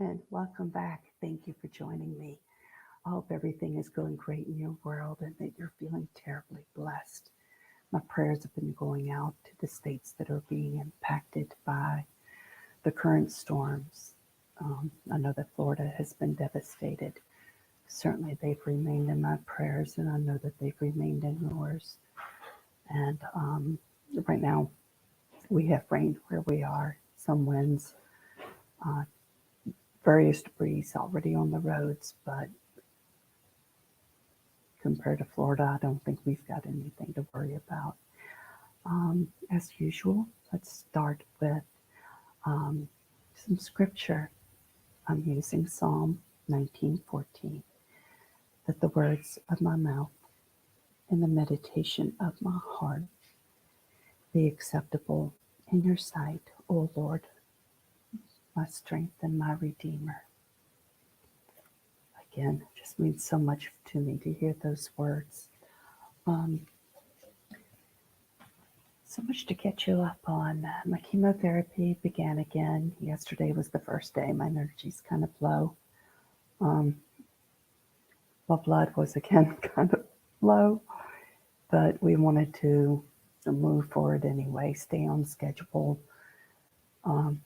and welcome back. Thank you for joining me. I hope everything is going great in your world and that you're feeling terribly blessed. My prayers have been going out to the states that are being impacted by the current storms. I know that Florida has been devastated. Certainly, they've remained in my prayers, and I know that they've remained in yours. And right now, we have rain where we are, some winds, uh, various debris already on the roads, but compared to Florida, I don't think we've got anything to worry about. As usual, let's start with um, some scripture. I'm using Psalm 19:14. That the words of my mouth and the meditation of my heart be acceptable in your sight, O Lord, my strength and my redeemer. Again, it just means so much to me to hear those words. Um, So much to catch you up on. My chemotherapy began again. Yesterday was the first day. My energy's kind of low. Um, my blood was again kind of low, but we wanted to move forward anyway, stay on schedule, um,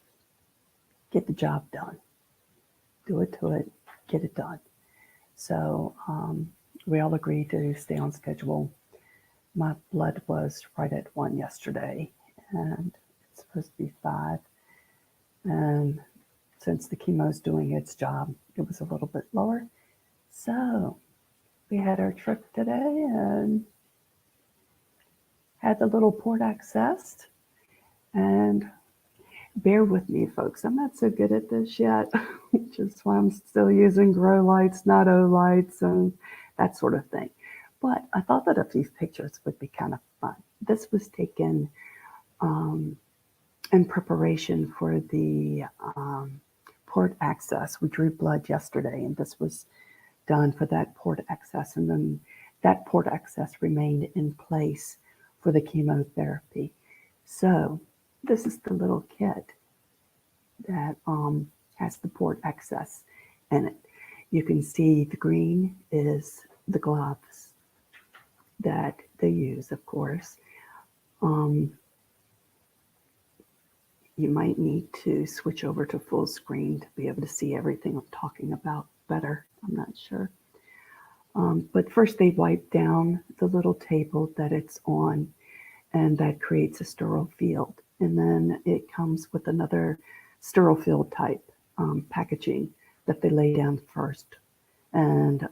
get the job done, do it to it, get it done. So we all agreed to stay on schedule. My blood was right at 1 yesterday, and it's supposed to be 5. And since the chemo's doing its job, it was a little bit lower. So we had our trip today and had the little port accessed. And bear with me, folks. I'm not so good at this yet, which is why I'm still using grow lights, not O lights, and that sort of thing. But I thought that a few pictures would be kind of fun. This was taken in preparation for the port access. We drew blood yesterday, and this was done for that port access. And then that port access remained in place for the chemotherapy. So this is the little kit that has the port access in it. You can see the green is the gloves that they use, of course. Um, you might need to switch over to full screen to be able to see everything I'm talking about better. I'm not sure. But first they wipe down the little table that it's on, and that creates a sterile field. And then it comes with another sterile field type packaging that they lay down first. And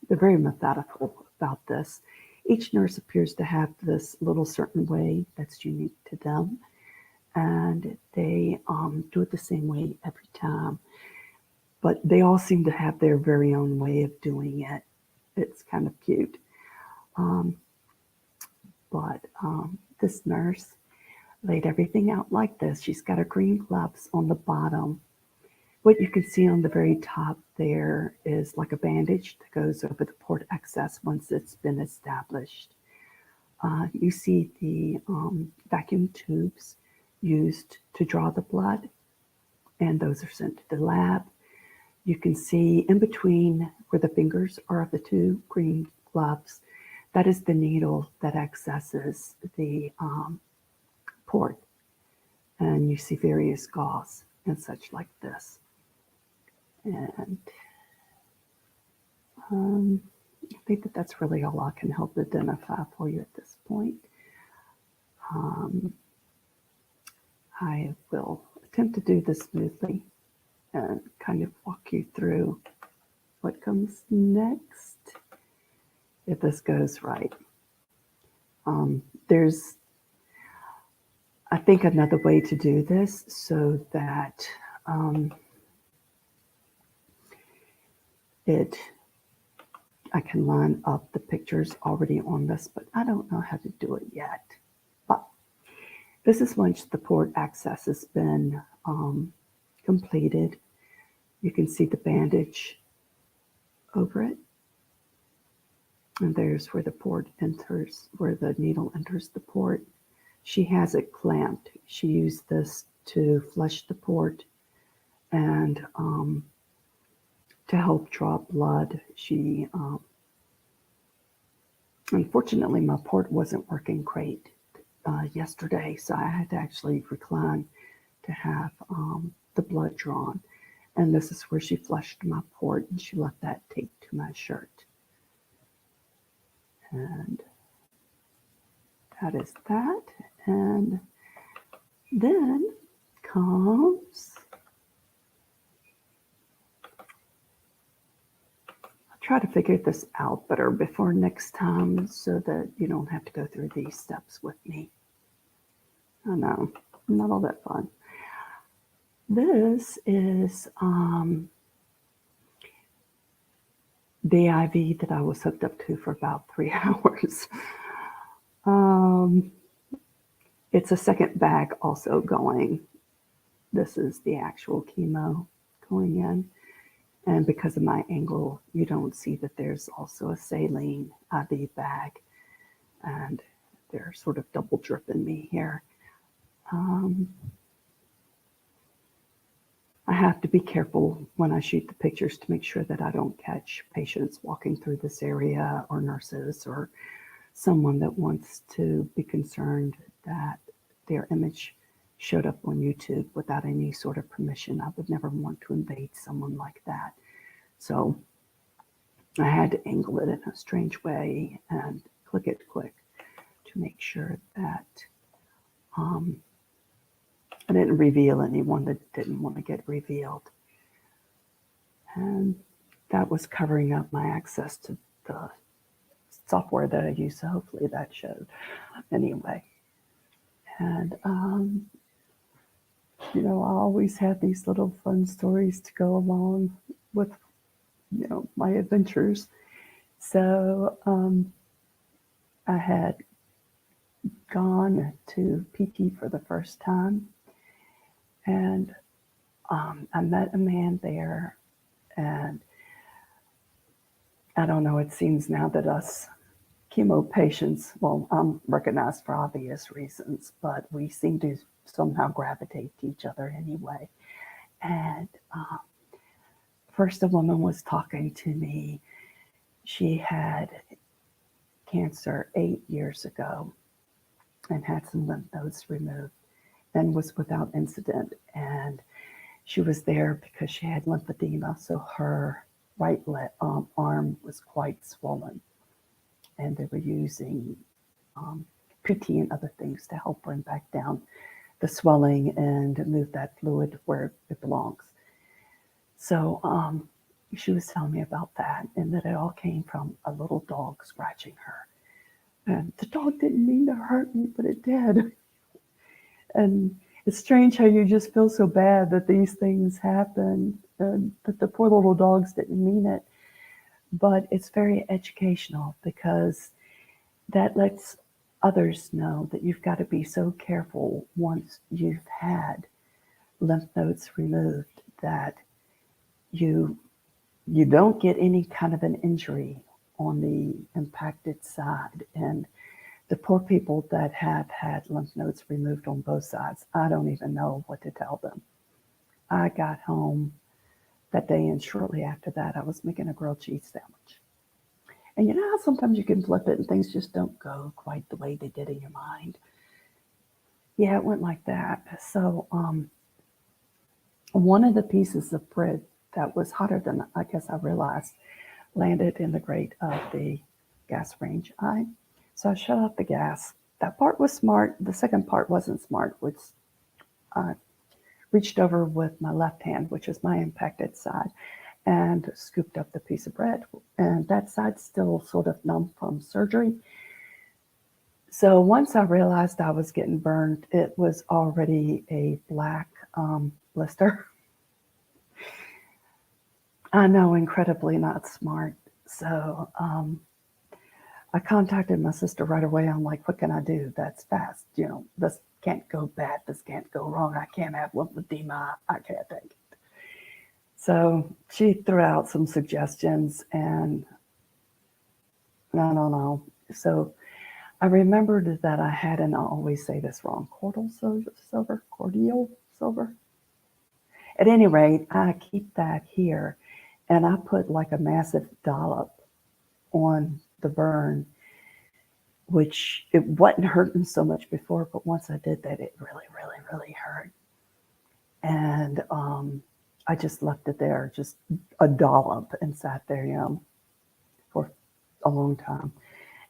they're very methodical about this. Each nurse appears to have this little certain way that's unique to them. And they do it the same way every time. But they all seem to have their very own way of doing it. It's kind of cute. Um, but this nurse laid everything out like this. She's got her green gloves on the bottom. What you can see on the very top there is like a bandage that goes over the port access once it's been established. You see the vacuum tubes used to draw the blood, and those are sent to the lab. You can see in between where the fingers are of the two green gloves, that is the needle that accesses the port. And you see various gauze and such like this. And I think that that's really all I can help identify for you at this point. I will attempt to do this smoothly and kind of walk you through what comes next, if this goes right. There's, I think, another way to do this so that I can line up the pictures already on this, but I don't know how to do it yet. But this is once the port access has been completed. You can see the bandage over it. And there's where the port enters, where the needle enters the port. She has it clamped. She used this to flush the port And to help draw blood, she, unfortunately, my port wasn't working great yesterday, so I had to actually recline to have the blood drawn. And this is where she flushed my port, and she left that taped to my shirt. And that is that. And then comes, I'll try to figure this out better before next time so that you don't have to go through these steps with me. I know, not all that fun. This is the IV that I was hooked up to for about 3 hours. It's a second bag also going. This is the actual chemo going in. And because of my angle, you don't see that there's also a saline IV bag. And they're sort of double dripping me here. I have to be careful when I shoot the pictures to make sure that I don't catch patients walking through this area or nurses or someone that wants to be concerned that their image showed up on YouTube without any sort of permission. I would never want to invade someone like that. So I had to angle it in a strange way and click it quick to make sure that I didn't reveal anyone that didn't want to get revealed. And that was covering up my access to the software that I use, so hopefully that showed. Anyway, and you know, I always have these little fun stories to go along with, you know, my adventures. So I had gone to PT for the first time, and I met a man there, and I don't know, it seems now that us chemo patients, well, I'm recognized for obvious reasons, but we seem to somehow gravitate to each other anyway. And first, a woman was talking to me. She had cancer 8 years ago and had some lymph nodes removed and was without incident. And she was there because she had lymphedema, so her right arm was quite swollen. And they were using PT and other things to help bring back down the swelling and move that fluid where it belongs. So she was telling me about that, and that it all came from a little dog scratching her. And the dog didn't mean to hurt me, but it did. And it's strange how you just feel so bad that these things happen, and that the poor little dogs didn't mean it. But it's very educational because that lets others know that you've got to be so careful once you've had lymph nodes removed that you don't get any kind of an injury on the impacted side. And the poor people that have had lymph nodes removed on both sides, I don't even know what to tell them. I got home that day, and shortly after that, I was making a grilled cheese sandwich. And you know how sometimes you can flip it and things just don't go quite the way they did in your mind? Yeah, it went like that. So one of the pieces of bread that was hotter than I guess I realized landed in the grate of the gas range. So I shut off the gas. That part was smart. The second part wasn't smart, which I reached over with my left hand, which is my impacted side, and scooped up the piece of bread. And that side's still sort of numb from surgery. So once I realized I was getting burned, it was already a black blister. I know, incredibly not smart. So I contacted my sister right away. I'm like, what can I do? That's fast. You know, this can't go bad. This can't go wrong. I can't have lymphedema. I can't take it. So she threw out some suggestions, and no. So I remembered that I had, and I always say this wrong, cordial silver. At any rate, I keep that here, and I put like a massive dollop on the burn, which it wasn't hurting so much before, but once I did that, it really, really, really hurt. And I just left it there, just a dollop, and sat there, for a long time.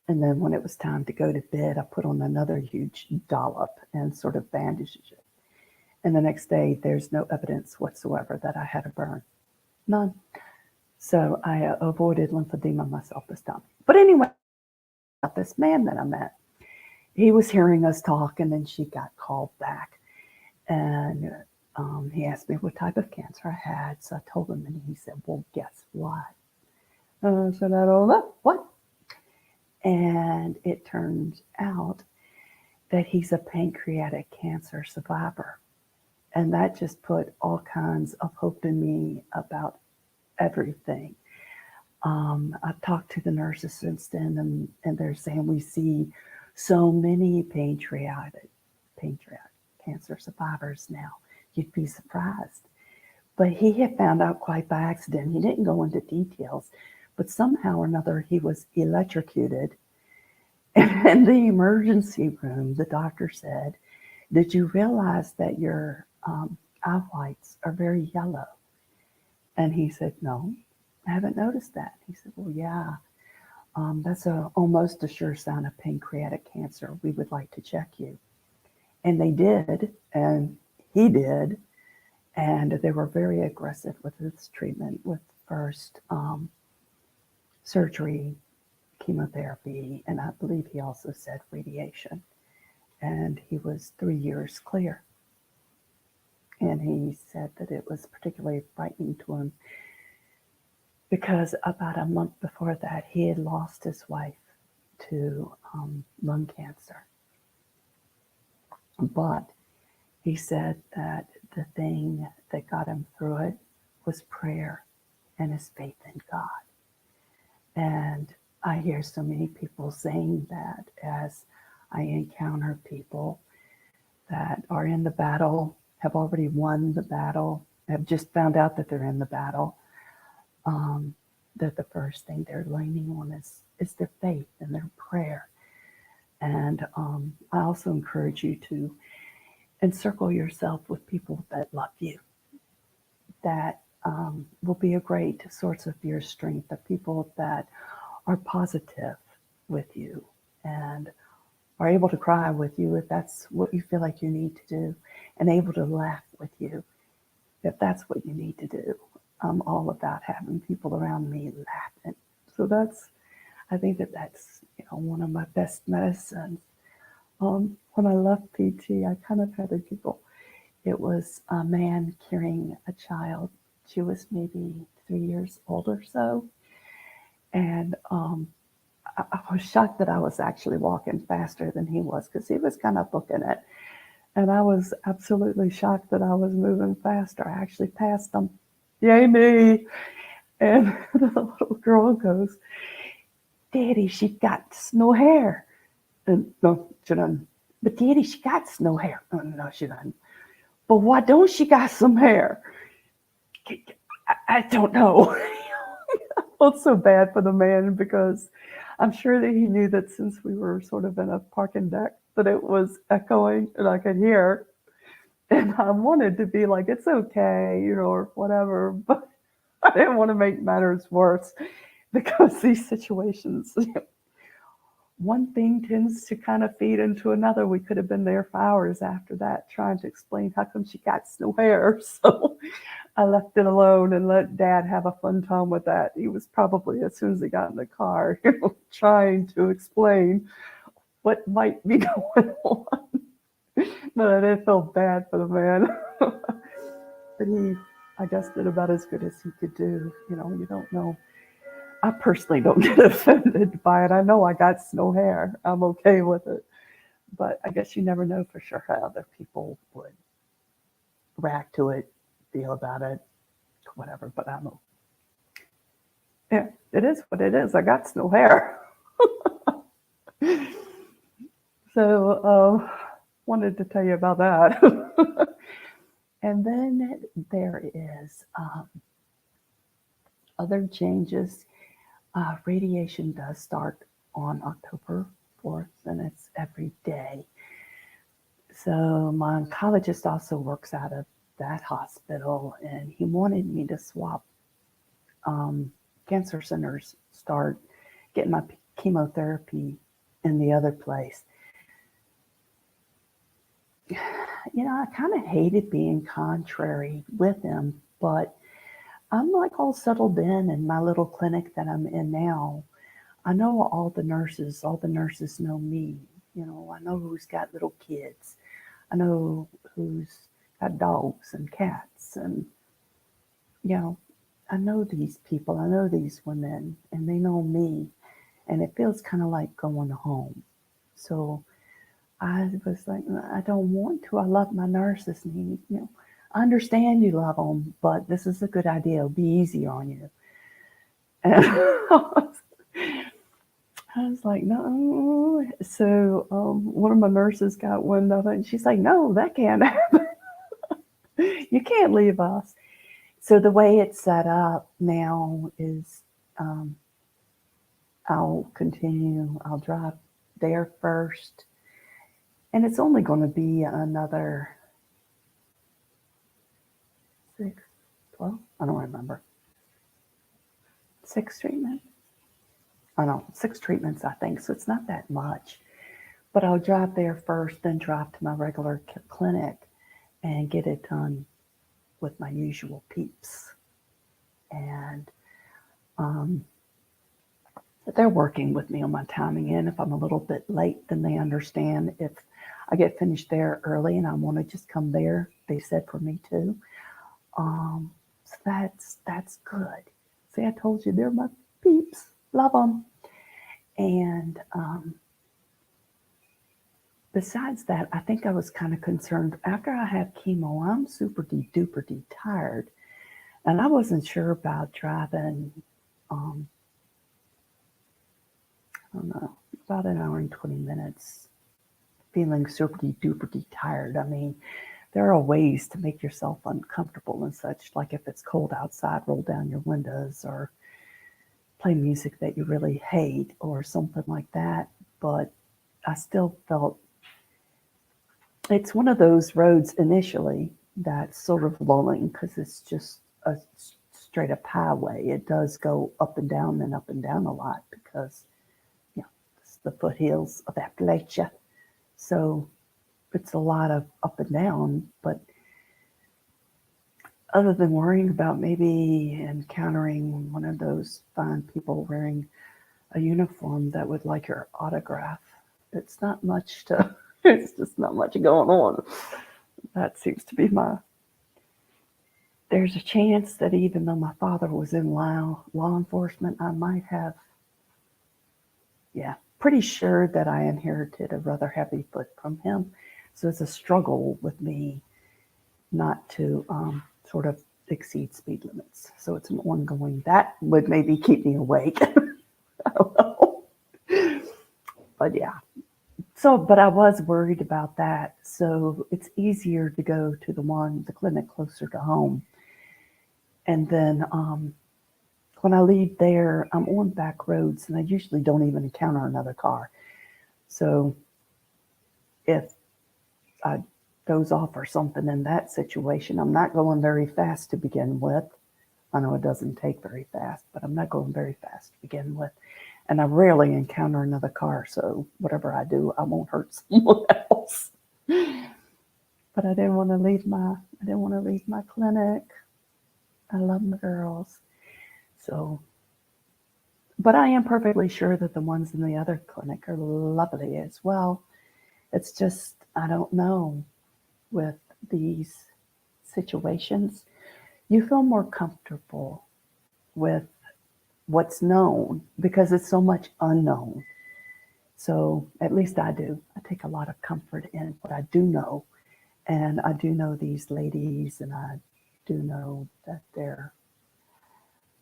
And then when it was time to go to bed, I put on another huge dollop and sort of bandaged it. And the next day, there's no evidence whatsoever that I had a burn. None. So I avoided lymphedema myself this time. But anyway, about this man that I met, he was hearing us talk, and then she got called back. And he asked me what type of cancer I had. So I told him, and he said, well, guess what? And I said, I don't know. What? And it turns out that he's a pancreatic cancer survivor. And that just put all kinds of hope in me about everything. I've talked to the nurses since then, and they're saying we see so many pancreatic cancer survivors now. You'd be surprised. But he had found out quite by accident. He didn't go into details, but somehow or another he was electrocuted. And in the emergency room, the doctor said, did you realize that your eye whites are very yellow? And he said, no, I haven't noticed that. He said, well, yeah, that's almost a sure sign of pancreatic cancer. We would like to check you. And they did, and he did, and they were very aggressive with his treatment, with first surgery, chemotherapy, and I believe he also said radiation. And he was 3 years clear. And he said that it was particularly frightening to him because about a month before that, he had lost his wife to lung cancer. But he said that the thing that got him through it was prayer and his faith in God. And I hear so many people saying that as I encounter people that are in the battle, have already won the battle, have just found out that they're in the battle, that the first thing they're leaning on is their faith and their prayer. And I also encourage you to encircle yourself with people that love you, that will be a great source of your strength, the people that are positive with you and are able to cry with you if that's what you feel like you need to do, and able to laugh with you if that's what you need to do. I'm all about having people around me laughing. So I think that's one of my best medicines. When I left PT, I kind of had a giggle. It was a man carrying a child. She was maybe 3 years old or so. And I was shocked that I was actually walking faster than he was, because he was kind of booking it. And I was absolutely shocked that I was moving faster. I actually passed him. Yay me! And the little girl goes, Daddy, she got snow hair. And no, she doesn't. But Daddy, she got snow hair. Oh, no, she doesn't. But why don't she got some hair? I don't know. I felt so bad for the man, because I'm sure that he knew that since we were sort of in a parking deck, that it was echoing and I could hear. And I wanted to be like, it's okay, or whatever. But I didn't want to make matters worse, because these situations, one thing tends to kind of feed into another. We could have been there for hours after that trying to explain how come she got snow hair. So I left it alone and let Dad have a fun time with that. He was probably, as soon as he got in the car, trying to explain what might be going on. But I didn't feel bad for the man. But he, I guess, did about as good as he could do. You don't know. I personally don't get offended by it. I know I got snow hair. I'm okay with it. But I guess you never know for sure how other people would react to it, feel about it, whatever. But yeah, it is what it is. I got snow hair. So wanted to tell you about that. And then there is other changes. Radiation does start on October 4th, and it's every day. So my oncologist also works out of that hospital, and he wanted me to swap cancer centers, start getting my chemotherapy in the other place. I kind of hated being contrary with him, but I'm like all settled in my little clinic that I'm in now. I know all the nurses know me. I know who's got little kids. I know who's got dogs and cats. And, you know, I know these people, I know these women, and they know me. And it feels kind of like going home. So I was like, I don't want to. I love my nurses. And I understand you love them, but this is a good idea. It'll be easy on you. And I was like, no. So one of my nurses got wind of it, and she's like, no, that can't happen. You can't leave us. So the way it's set up now is um, I'll drive there first, and it's only going to be another 6, 12, I don't remember, 6 treatments. I know, 6 treatments, I think, so it's not that much. But I'll drive there first, then drive to my regular clinic and get it done with my usual peeps. And um, they're working with me on my timing. And if I'm a little bit late, then they understand. If I get finished there early and I want to just come there, they said for me too. So that's good. See, I told you they're my peeps. Love them. And besides that, I think I was kind of concerned. After I have chemo, I'm super duper tired. And I wasn't sure about driving, I don't know, about an hour and 20 minutes, feeling super duper tired. I mean, there are ways to make yourself uncomfortable and such, like if it's cold outside, roll down your windows or play music that you really hate or something like that. But I still felt it's one of those roads initially that's sort of lulling because it's just a straight up highway. It does go up and down a lot because it's the foothills of Appalachia. So it's a lot of up and down, but other than worrying about maybe encountering one of those fine people wearing a uniform that would like your autograph, it's not much it's just not much going on. That seems to be there's a chance that even though my father was in law enforcement, I might have, pretty sure that I inherited a rather heavy foot from him. So it's a struggle with me not to sort of exceed speed limits. So it's an ongoing, that would maybe keep me awake. I don't know. But yeah. So, but I was worried about that. So it's easier to go to the clinic closer to home. And then when I leave there, I'm on back roads and I usually don't even encounter another car. So if I doze off or something in that situation, I'm not going very fast to begin with. I know it doesn't take very fast, but I'm not going very fast to begin with. And I rarely encounter another car, so whatever I do, I won't hurt someone else. But I didn't want to leave my clinic. I love my girls. So, but I am perfectly sure that the ones in the other clinic are lovely as well. It's just, I don't know, with these situations, you feel more comfortable with what's known because it's so much unknown. So at least I do. I take a lot of comfort in what I do know. And I do know these ladies, and I do know that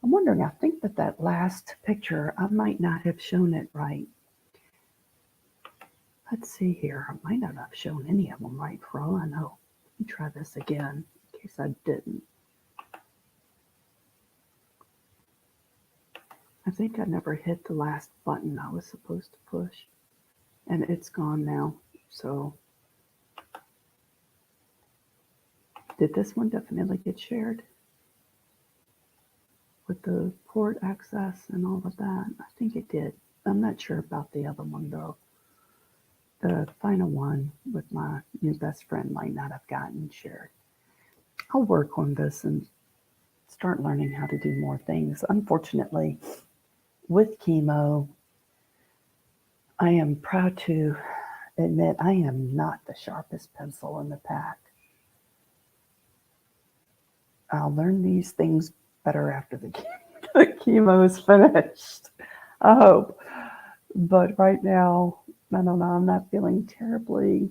I'm wondering, I think that last picture, I might not have shown it right. Let's see here. I might not have shown any of them right for all I know. Let me try this again case I didn't. I think I never hit the last button I was supposed to push, and it's gone now. So did this one definitely get shared with the port access and all of that? I think it did. I'm not sure about the other one though. The final one with my new best friend might not have gotten shared. I'll work on this and start learning how to do more things. Unfortunately, with chemo, I am proud to admit I am not the sharpest pencil in the pack. I'll learn these things better after the chemo is finished. I hope. But right now, I don't know, I'm not feeling terribly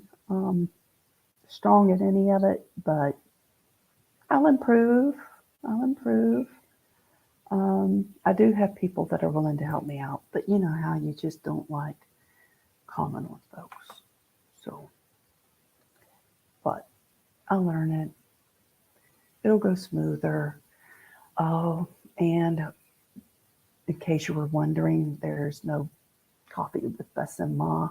strong at any of it, but I'll improve. I'll improve. I do have people that are willing to help me out, but you know how you just don't like calling on folks. So, but I'll learn it. It'll go smoother. Oh, and in case you were wondering, there's no coffee with Bess and Ma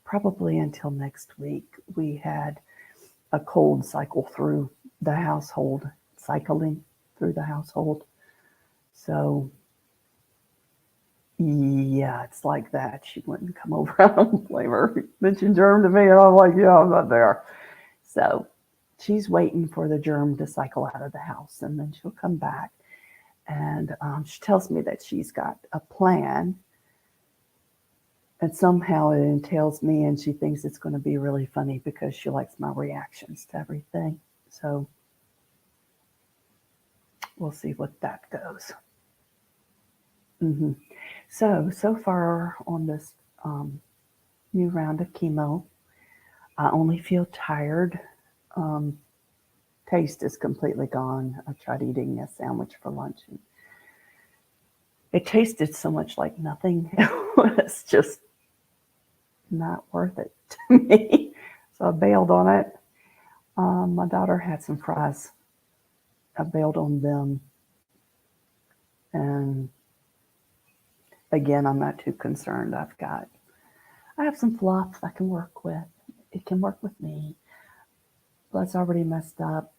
probably until next week. We had a cold cycle through the household, cycling through the household. So, yeah, it's like that. She wouldn't come over. I don't blame her. Mentioned germ to me, and I'm like, yeah, I'm not there. So, she's waiting for the germ to cycle out of the house, and then she'll come back. And she tells me that she's got a plan, and somehow it entails me, and she thinks it's going to be really funny because she likes my reactions to everything. So we'll see what that goes. Mm-hmm. So far on this new round of chemo, I only feel tired. Um, Taste is completely gone. I tried eating a sandwich for lunch, and it tasted so much like nothing. It was just not worth it to me. So I bailed on it. My daughter had some fries. I bailed on them. And again, I'm not too concerned. I have some fluff I can work with. It can work with me. Blood's already messed up.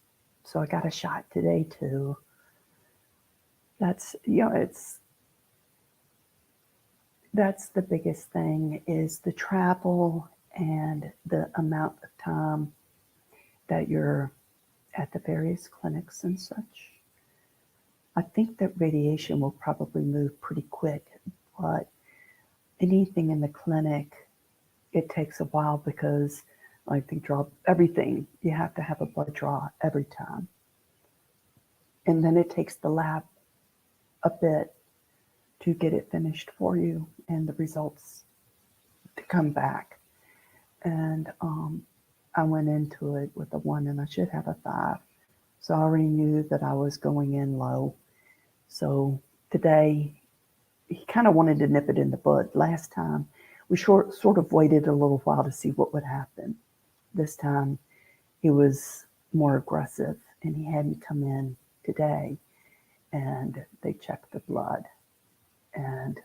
So I got a shot today too. That's, that's the biggest thing is the travel and the amount of time that you're at the various clinics and such. I think that radiation will probably move pretty quick, but anything in the clinic, it takes a while because like they draw everything. You have to have a blood draw every time. And then it takes the lab a bit to get it finished for you and the results to come back. And I went into it with a 1 and I should have a 5. So I already knew that I was going in low. So today, he kind of wanted to nip it in the bud. Last time, we sort of waited a little while to see what would happen. This time, he was more aggressive, and he had me come in today, and they checked the blood. And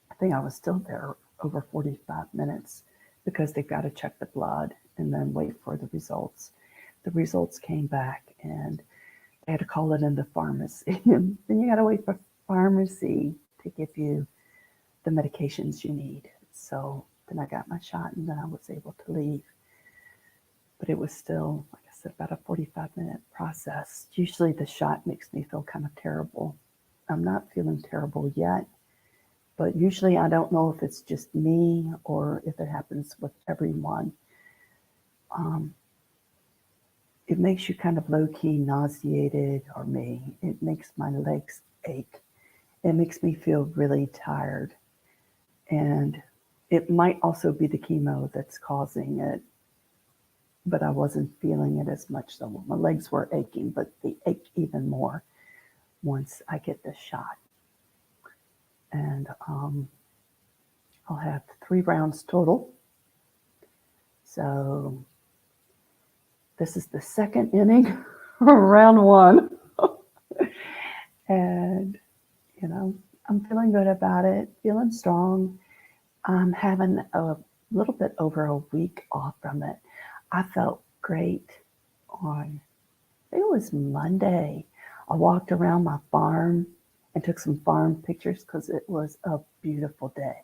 I think I was still there over 45 minutes because they've got to check the blood and then wait for the results. The results came back, and I had to call it in the pharmacy. And then you got to wait for pharmacy to give you the medications you need. So then I got my shot, and then I was able to leave. But it was still, like I said, about a 45-minute process. Usually the shot makes me feel kind of terrible. I'm not feeling terrible yet, but usually I don't know if it's just me or if it happens with everyone. It makes you kind of low-key nauseated, or me. It makes my legs ache. It makes me feel really tired. And it might also be the chemo that's causing it, but I wasn't feeling it as much. So my legs were aching, but they ache even more once I get the shot. And I'll have 3 rounds total. So This is the second inning, round one. And, I'm feeling good about it, feeling strong. I'm having a little bit over a week off from it. I felt great on, I think it was Monday. I walked around my farm and took some farm pictures because it was a beautiful day.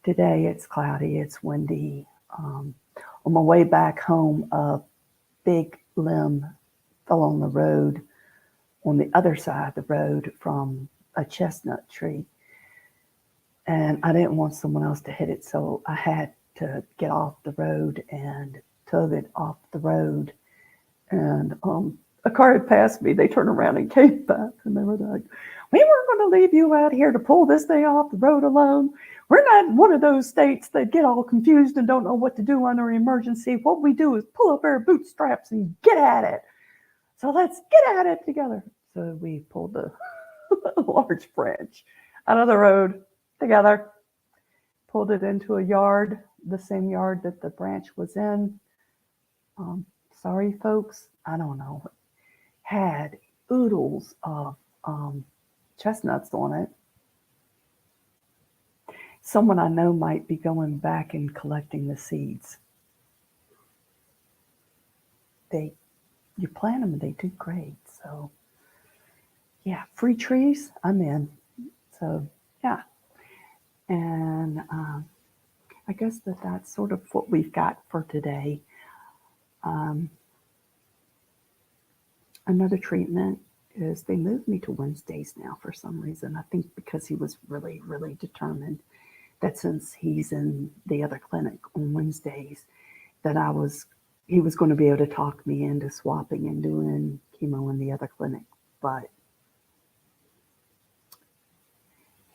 Today it's cloudy, it's windy. On my way back home, a big limb fell on the road on the other side of the road from a chestnut tree. And I didn't want someone else to hit it, so I had to get off the road and tug it off the road. And a car had passed me. They turned around and came back, and they were like, "We weren't going to leave you out here to pull this thing off the road alone. We're not one of those states that get all confused and don't know what to do under an emergency. What we do is pull up our bootstraps and get at it. So let's get at it together." So we pulled the large branch out of the road together, pulled it into a yard, the same yard that the branch was in. Sorry, folks, I don't know. It had oodles of chestnuts on it. Someone I know might be going back and collecting the seeds. You plant them and they do great. So yeah, free trees, I'm in. So yeah, and I guess that's sort of what we've got for today. Another treatment is they moved me to Wednesdays now for some reason. I think because he was really, really determined that since he's in the other clinic on Wednesdays, that he was going to be able to talk me into swapping and doing chemo in the other clinic. But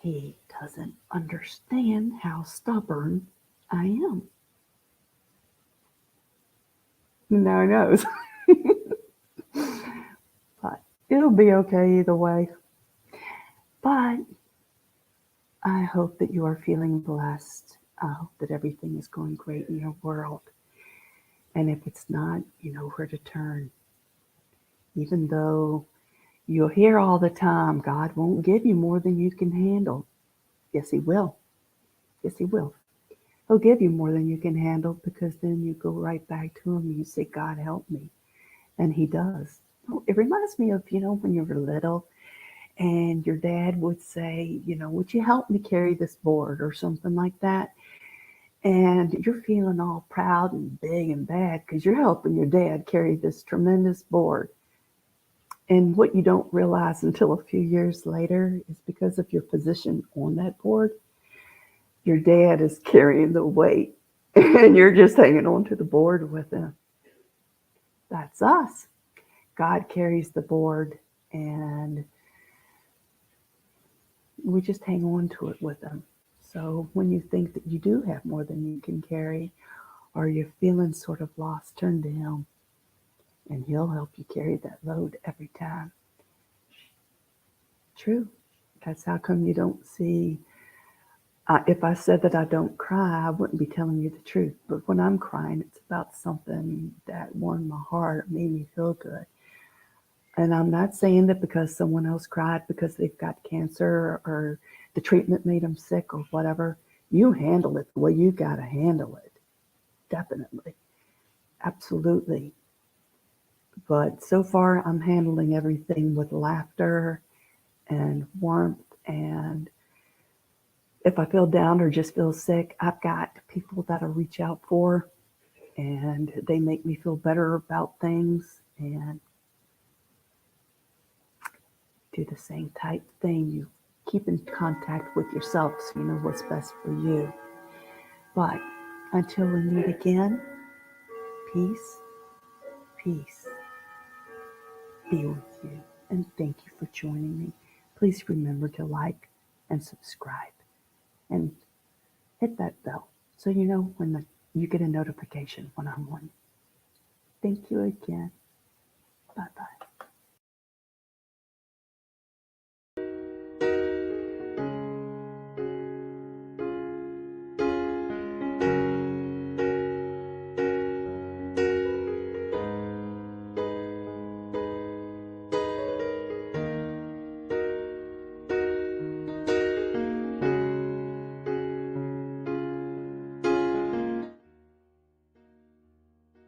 he doesn't understand how stubborn I am. Now he knows. But it'll be okay either way. But I hope that you are feeling blessed. I hope that everything is going great in your world. And if it's not, you know where to turn. Even though you'll hear all the time, God won't give you more than you can handle. Yes, He will. Yes, He will. He'll give you more than you can handle, because then you go right back to Him and you say, God, help me. And He does. It reminds me of, when you were little and your dad would say, would you help me carry this board or something like that? And you're feeling all proud and big and bad because you're helping your dad carry this tremendous board. And what you don't realize until a few years later is because of your position on that board, your dad is carrying the weight and you're just hanging on to the board with him. That's us. God carries the board and we just hang on to it with Him. So when you think that you do have more than you can carry, or you're feeling sort of lost, turn to Him and He'll help you carry that load every time. True. That's how come you don't see. If I said that I don't cry, I wouldn't be telling you the truth. But when I'm crying, it's about something that warmed my heart, made me feel good. And I'm not saying that because someone else cried because they've got cancer or the treatment made them sick or whatever. You handle it the way you got to handle it. Definitely. Absolutely. But so far, I'm handling everything with laughter and warmth. And if I feel down or just feel sick, I've got people that I reach out for, and they make me feel better about things and do the same type thing. You keep in contact with yourself so you know what's best for you. But until we meet again, peace, peace be with you. And thank you for joining me. Please remember to like and subscribe and hit that bell so you know when you get a notification when I'm on. Thank you again. Bye-bye.